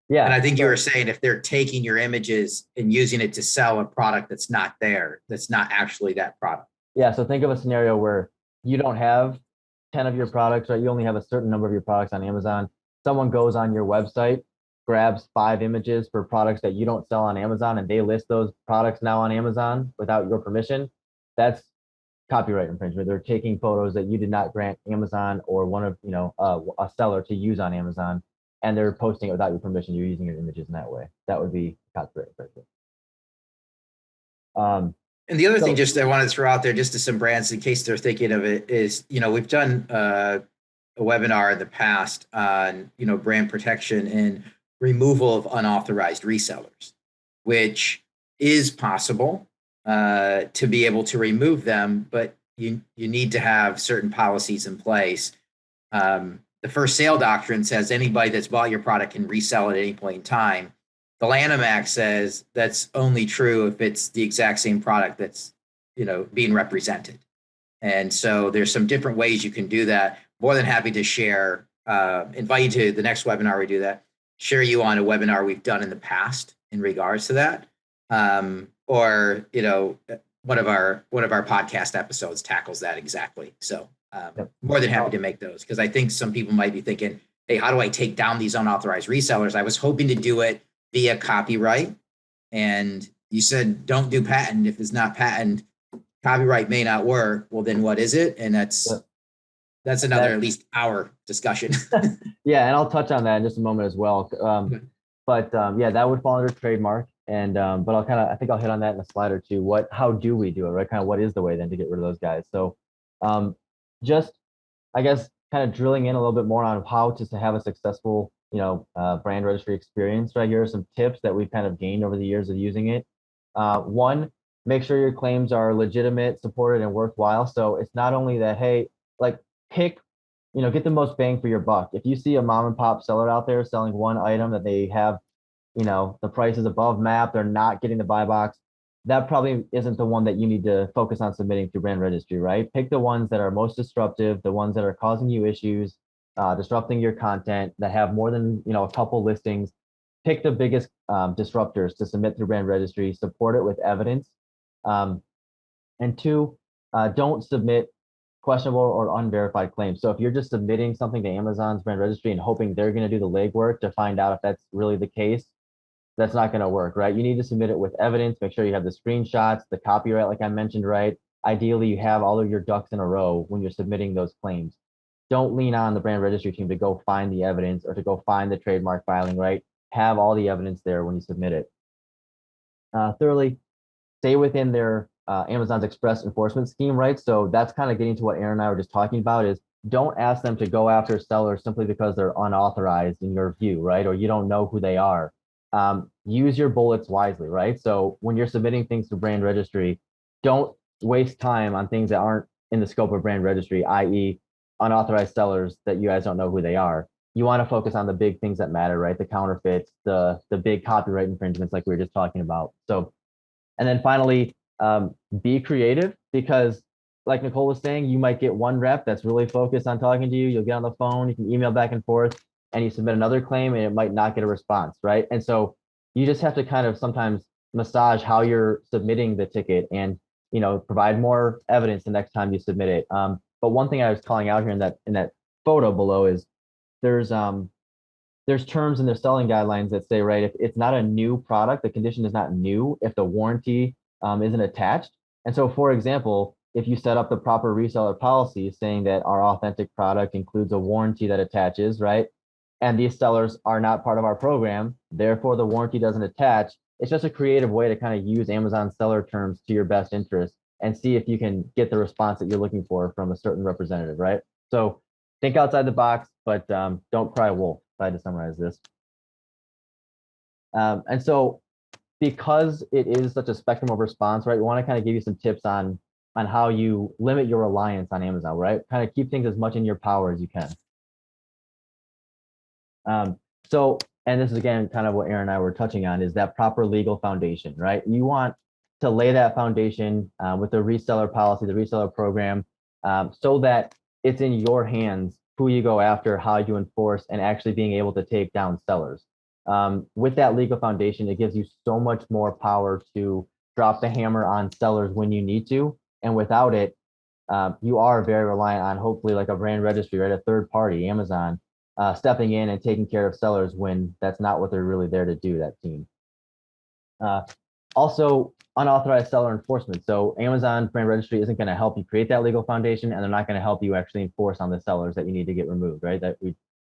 Yeah. And I think you were saying if they're taking your images and using it to sell a product that's not there, that's not actually that product. Yeah. So think of a scenario where you don't have 10 of your products, right? You only have a certain number of your products on Amazon. Someone goes on your website, grabs 5 images for products that you don't sell on Amazon, and they list those products now on Amazon without your permission. That's copyright infringement. They're taking photos that you did not grant Amazon or one of, a seller to use on Amazon, and they're posting it without your permission. You're using your images in that way. That would be copyright infringement. And the other thing just I wanted to throw out there just to some brands in case they're thinking of it is, we've done a webinar in the past on, brand protection and removal of unauthorized resellers, which is possible to be able to remove them, but you need to have certain policies in place. The first sale doctrine says anybody that's bought your product can resell at any point in time. The Lanham Act says that's only true if it's the exact same product that's, being represented. And so there's some different ways you can do that. More than happy to share, invite you to the next webinar we do that, share you on a webinar we've done in the past in regards to that. Or, one of our podcast episodes tackles that exactly. So more than happy to make those, because I think some people might be thinking, hey, how do I take down these unauthorized resellers? I was hoping to do it via copyright. And you said, don't do patent. If it's not patent, copyright may not work. Well, then what is it? And that's another at least hour discussion. Yeah, and I'll touch on that in just a moment as well. But yeah, that would fall under trademark. And but I think I'll hit on that in a slide or two. How do we do it, right? Kind of what is the way then to get rid of those guys? So just, I guess, kind of drilling in a little bit more on how to have a successful, brand registry experience, right? Here are some tips that we've kind of gained over the years of using it. One, make sure your claims are legitimate, supported, and worthwhile. So it's not only that, hey, pick, get the most bang for your buck. If you see a mom and pop seller out there selling one item that they have, the price is above map, they're not getting the buy box, that probably isn't the one that you need to focus on submitting to brand registry, right? Pick the ones that are most disruptive, the ones that are causing you issues, disrupting your content, that have more than, a couple listings. Pick the biggest disruptors to submit through brand registry, support it with evidence. And 2, don't submit questionable or unverified claims. So if you're just submitting something to Amazon's brand registry and hoping they're going to do the legwork to find out if that's really the case, that's not going to work, right? You need to submit it with evidence. Make sure you have the screenshots, the copyright, like I mentioned, right? Ideally, you have all of your ducks in a row when you're submitting those claims. Don't lean on the brand registry team to go find the evidence or to go find the trademark filing, right? Have all the evidence there when you submit it. Thirdly, stay within their Amazon's express enforcement scheme, right? So that's kind of getting to what Aaron and I were just talking about, is don't ask them to go after sellers simply because they're unauthorized in your view, right? Or you don't know who they are. Use your bullets wisely, right? So when you're submitting things to brand registry, don't waste time on things that aren't in the scope of brand registry, i.e. unauthorized sellers that you guys don't know who they are. You want to focus on the big things that matter, right? The counterfeits, the big copyright infringements like we were just talking about. So, and then finally, be creative, because like Nicole was saying, you might get one rep that's really focused on talking to you. You'll get on the phone, you can email back and forth, and you submit another claim and it might not get a response, right? And so you just have to kind of sometimes massage how you're submitting the ticket and, provide more evidence the next time you submit it. But one thing I was calling out here in that photo below is there's there's terms in their selling guidelines that say, right, if it's not a new product, the condition is not new if the warranty isn't attached. And so, for example, if you set up the proper reseller policy saying that our authentic product includes a warranty that attaches, right? And these sellers are not part of our program, therefore the warranty doesn't attach. It's just a creative way to kind of use Amazon seller terms to your best interest and see if you can get the response that you're looking for from a certain representative, right? So think outside the box, but don't cry wolf, if I had to summarize this. And so because it is such a spectrum of response, right, we want to kind of give you some tips on how you limit your reliance on Amazon, right? Kind of keep things as much in your power as you can. So, and this is again kind of what Aaron and I were touching on, is that proper legal foundation, right? You want to lay that foundation with the reseller policy, the reseller program, so that it's in your hands who you go after, how you enforce, and actually being able to take down sellers. With that legal foundation, it gives you so much more power to drop the hammer on sellers when you need to. And without it, you are very reliant on hopefully like a brand registry, right? A third party, Amazon, stepping in and taking care of sellers when that's not what they're really there to do, that team. Also, unauthorized seller enforcement. So Amazon brand registry isn't going to help you create that legal foundation, and they're not going to help you actually enforce on the sellers that you need to get removed, right? That we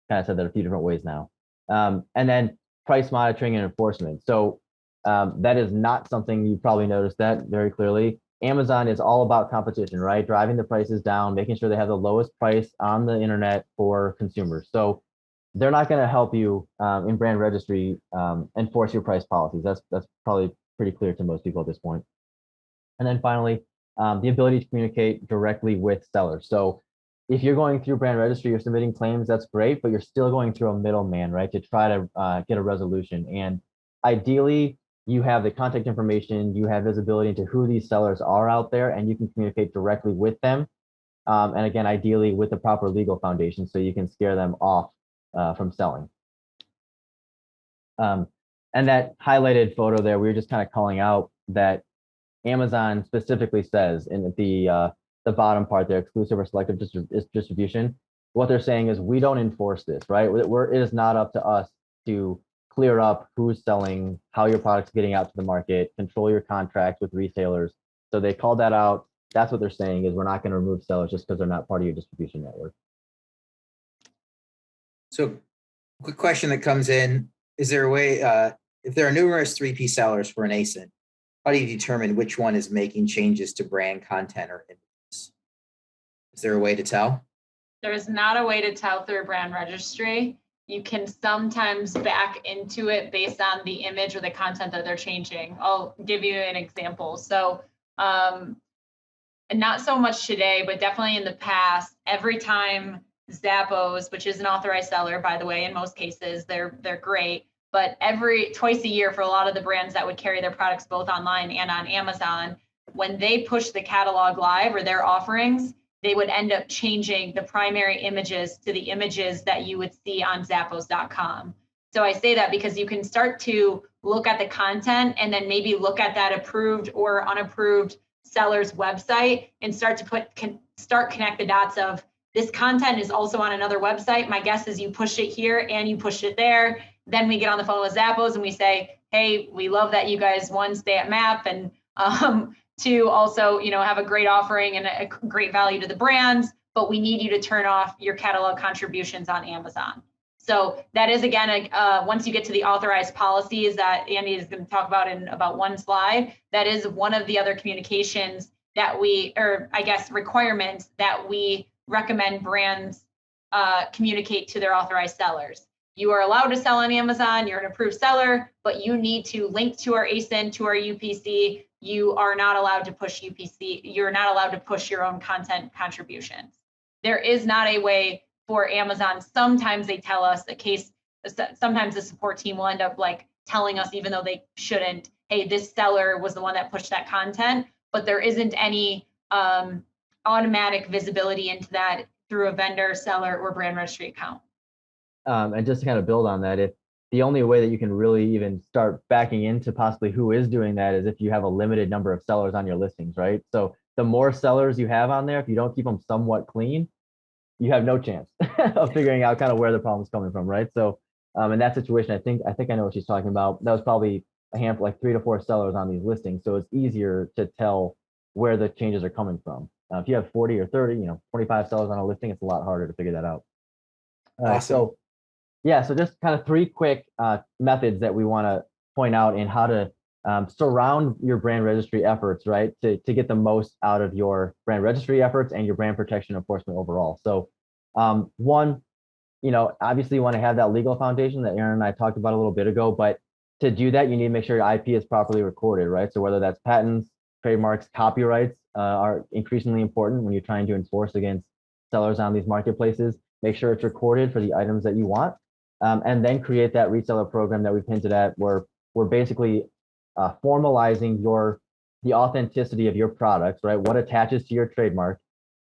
kind of said that a few different ways now. And then price monitoring and enforcement. So that is not something you probably noticed that very clearly. Amazon is all about competition, right? Driving the prices down, making sure they have the lowest price on the internet for consumers. So they're not going to help you in brand registry enforce your price policies. That's probably pretty clear to most people at this point. And then finally, the ability to communicate directly with sellers. So if you're going through brand registry, you're submitting claims, that's great, but you're still going through a middleman, right, to try to get a resolution. And ideally, you have the contact information, you have visibility into who these sellers are out there, and you can communicate directly with them. And again, ideally with the proper legal foundation, so you can scare them off from selling. And that highlighted photo there, we were just kind of calling out that Amazon specifically says in the bottom part there, exclusive or selective distribution. What they're saying is we don't enforce this, right? It is not up to us to clear up who's selling, how your product's getting out to the market, control your contracts with retailers. So they called that out. That's what they're saying, is we're not going to remove sellers just because they're not part of your distribution network. So quick question that comes in, is there a way, if there are numerous 3P sellers for an ASIN, how do you determine which one is making changes to brand content or images? Is there a way to tell? There is not a way to tell through brand registry. You can sometimes back into it based on the image or the content that they're changing. I'll give you an example. So, and not so much today, but definitely in the past, every time Zappos, which is an authorized seller, by the way, in most cases, they're great, but twice a year for a lot of the brands that would carry their products both online and on Amazon, when they push the catalog live or their offerings, they would end up changing the primary images to the images that you would see on Zappos.com. So I say that because you can start to look at the content and then maybe look at that approved or unapproved seller's website and start to connect the dots of this content is also on another website. My guess is you push it here and you push it there. Then we get on the phone with Zappos and we say, hey, we love that you guys, one, stay at MAP, and two, also, have a great offering and a great value to the brands, but we need you to turn off your catalog contributions on Amazon. So that is, again, once you get to the authorized policies that Andy is going to talk about in about one slide, that is one of the other communications that requirements that we recommend brands communicate to their authorized sellers. You are allowed to sell on Amazon, you're an approved seller, but you need to link to our ASIN, to our UPC. You are not allowed to push UPC. You're not allowed to push your own content contributions. There is not a way for Amazon. Sometimes they tell us sometimes the support team will end up telling us, even though they shouldn't, hey, this seller was the one that pushed that content, but there isn't any automatic visibility into that through a vendor, seller, or brand registry account. And just to kind of build on that, if the only way that you can really even start backing into possibly who is doing that is if you have a limited number of sellers on your listings, right? So the more sellers you have on there, if you don't keep them somewhat clean, you have no chance of figuring out kind of where the problem is coming from, right? So In that situation, I know what she's talking about. That was probably a handful, like 3 to 4 sellers on these listings. So it's easier to tell where the changes are coming from. If you have 40 or 30, 25 sellers on a listing, it's a lot harder to figure that out. All right, Awesome. so yeah, so just kind of 3 quick methods that we want to point out in how to surround your brand registry efforts, right? To get the most out of your brand registry efforts and your brand protection enforcement overall. So one, obviously you want to have that legal foundation that Aaron and I talked about a little bit ago, but to do that, you need to make sure your IP is properly recorded, right? So whether that's patents, trademarks, copyrights are increasingly important when you're trying to enforce against sellers on these marketplaces. Make sure it's recorded for the items that you want, and then create that reseller program that we've hinted at, where we're basically formalizing the authenticity of your products, right? What attaches to your trademark,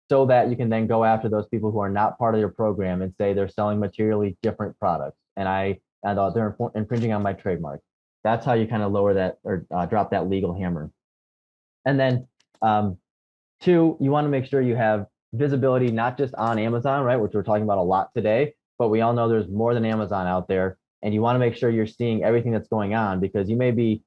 so that you can then go after those people who are not part of your program and say they're selling materially different products and they're infringing on my trademark. That's how you kind of lower that or drop that legal hammer. And then two, you want to make sure you have visibility not just on Amazon, right, which we're talking about a lot today, but we all know there's more than Amazon out there, and you want to make sure you're seeing everything that's going on, because you may be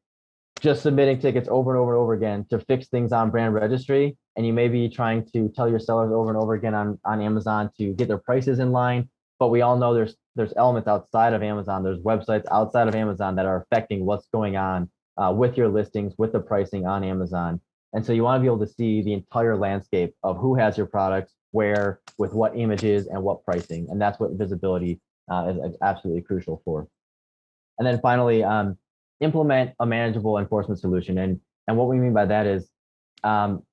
just submitting tickets over and over and over again to fix things on brand registry, and you may be trying to tell your sellers over and over again on Amazon to get their prices in line. But we all know there's elements outside of Amazon, there's websites outside of Amazon that are affecting what's going on with your listings, with the pricing on Amazon. And so you want to be able to see the entire landscape of who has your products, where, with what images and what pricing. And that's what visibility is absolutely crucial for. And then finally, implement a manageable enforcement solution. And what we mean by that is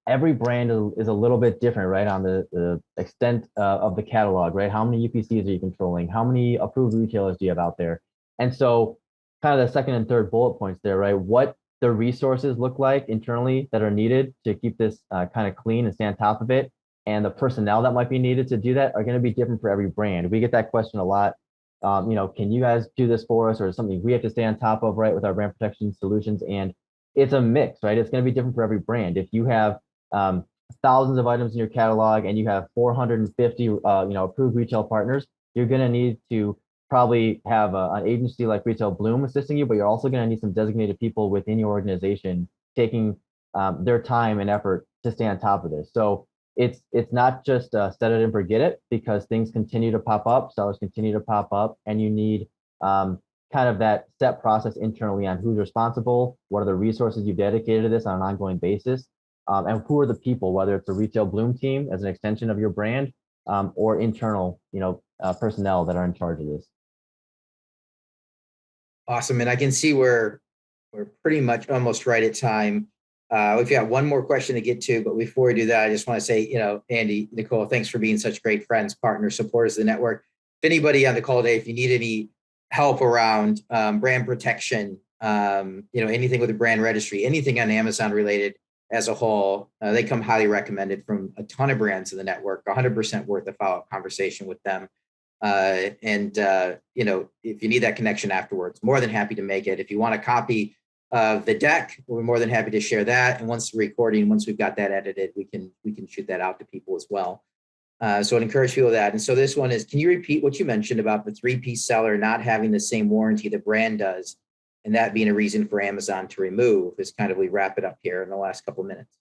every brand is a little bit different, right? On the extent of the catalog, right? How many UPCs are you controlling? How many approved retailers do you have out there? And so kind of the second and third bullet points there, right? What the resources look like internally that are needed to keep this kind of clean and stay on top of it. And the personnel that might be needed to do that are going to be different for every brand. We get that question a lot. Can you guys do this for us, or something we have to stay on top of, right, with our brand protection solutions? And it's a mix, right? It's going to be different for every brand. If you have thousands of items in your catalog and you have 450, approved retail partners, you're going to need to probably have an agency like Retail Bloom assisting you, but you're also going to need some designated people within your organization taking their time and effort to stay on top of this. So it's not just set it and forget it, because things continue to pop up, sellers continue to pop up, and you need kind of that set process internally on who's responsible, what are the resources you've dedicated to this on an ongoing basis, and who are the people, whether it's a Retail Bloom team as an extension of your brand, or internal, personnel that are in charge of this. Awesome. And I can see we're pretty much almost right at time. We've got one more question to get to, but before we do that, I just want to say, Andy, Nicole, thanks for being such great friends, partners, supporters of the network. If anybody on the call today, if you need any help around brand protection, anything with the brand registry, anything on Amazon related as a whole, they come highly recommended from a ton of brands in the network, 100% worth a follow-up conversation with them. If you need that connection afterwards, more than happy to make it. If you want a copy of the deck, we're more than happy to share that. And once we've got that edited, we can shoot that out to people as well. So I'd encourage people that. And so this one is, can you repeat what you mentioned about the 3P seller not having the same warranty the brand does, and that being a reason for Amazon to remove, as kind of we wrap it up here in the last couple of minutes?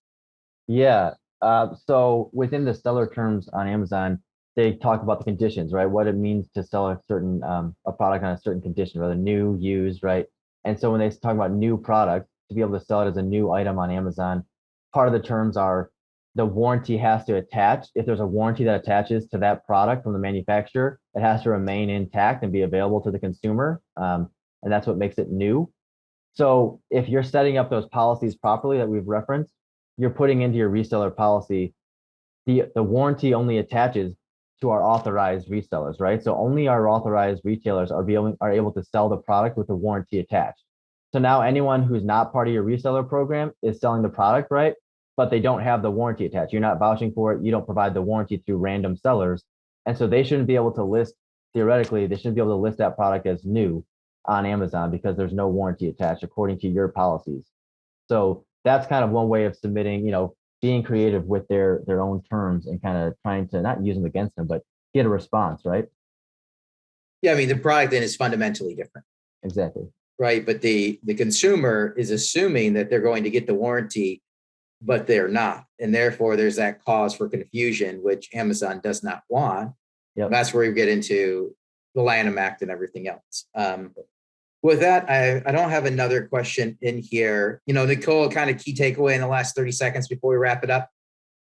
Yeah. So within the seller terms on Amazon, they talk about the conditions, right? What it means to sell a certain a product on a certain condition, whether new, used, right? And so when they talk about new product, to be able to sell it as a new item on Amazon, part of the terms are the warranty has to attach. If there's a warranty that attaches to that product from the manufacturer, it has to remain intact and be available to the consumer. And that's what makes it new. So if you're setting up those policies properly that we've referenced, you're putting into your reseller policy, the warranty only attaches to our authorized resellers, right? So only our authorized retailers are able to sell the product with the warranty attached. So now anyone who's not part of your reseller program is selling the product, right? But they don't have the warranty attached. You're not vouching for it. You don't provide the warranty through random sellers. And so they shouldn't be able to list, theoretically, they shouldn't be able to list that product as new on Amazon because there's no warranty attached according to your policies. So that's kind of one way of submitting, being creative with their own terms and kind of trying to not use them against them, but get a response, right? Yeah, I mean, the product then is fundamentally different. Exactly. Right. But the consumer is assuming that they're going to get the warranty, but they're not. And therefore there's that cause for confusion, which Amazon does not want. Yep. That's where we get into the Lanham Act and everything else. With that, I don't have another question in here. Nicole, kind of key takeaway in the last 30 seconds before we wrap it up.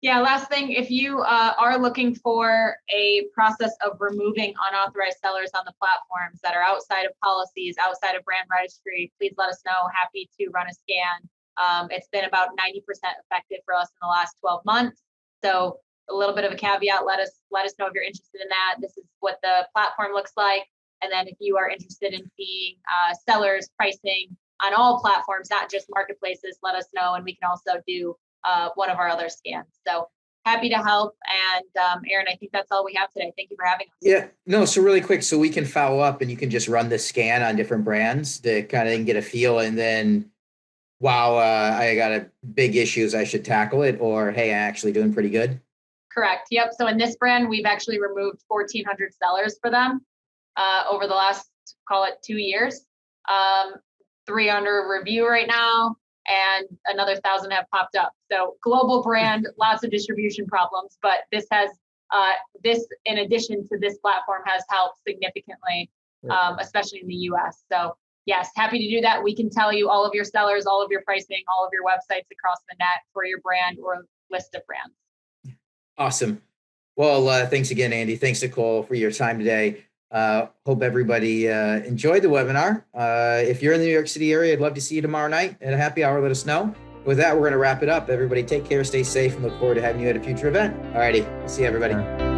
Yeah, last thing, if you are looking for a process of removing unauthorized sellers on the platforms that are outside of policies, outside of brand registry, please let us know. Happy to run a scan. It's been about 90% effective for us in the last 12 months. So a little bit of a caveat, let us know if you're interested in that. This is what the platform looks like. And then if you are interested in seeing sellers pricing on all platforms, not just marketplaces, let us know, and we can also do one of our other scans. So happy to help. And Aaron, I think that's all we have today. Thank you for having us. Yeah, no, so really quick, so we can follow up and you can just run the scan on different brands to kind of get a feel, and then, wow, I got a big issues, I should tackle it, or hey, I'm actually doing pretty good. Correct. Yep. So in this brand, we've actually removed 1,400 sellers for them over the last, call it 2 years. 300 review right now, and another 1,000 have popped up. So global brand, lots of distribution problems, but this has this, in addition to this platform, has helped significantly, especially in the US. So yes, happy to do that. We can tell you all of your sellers, all of your pricing, all of your websites across the net for your brand or a list of brands. Awesome. Well, thanks again, Andy. Thanks, Nicole, for your time today. Hope everybody enjoyed the webinar. If you're in the New York City area, I'd love to see you tomorrow night at a happy hour. Let us know. With that, we're going to wrap it up. Everybody take care, stay safe, and look forward to having you at a future event. All righty. See you, everybody.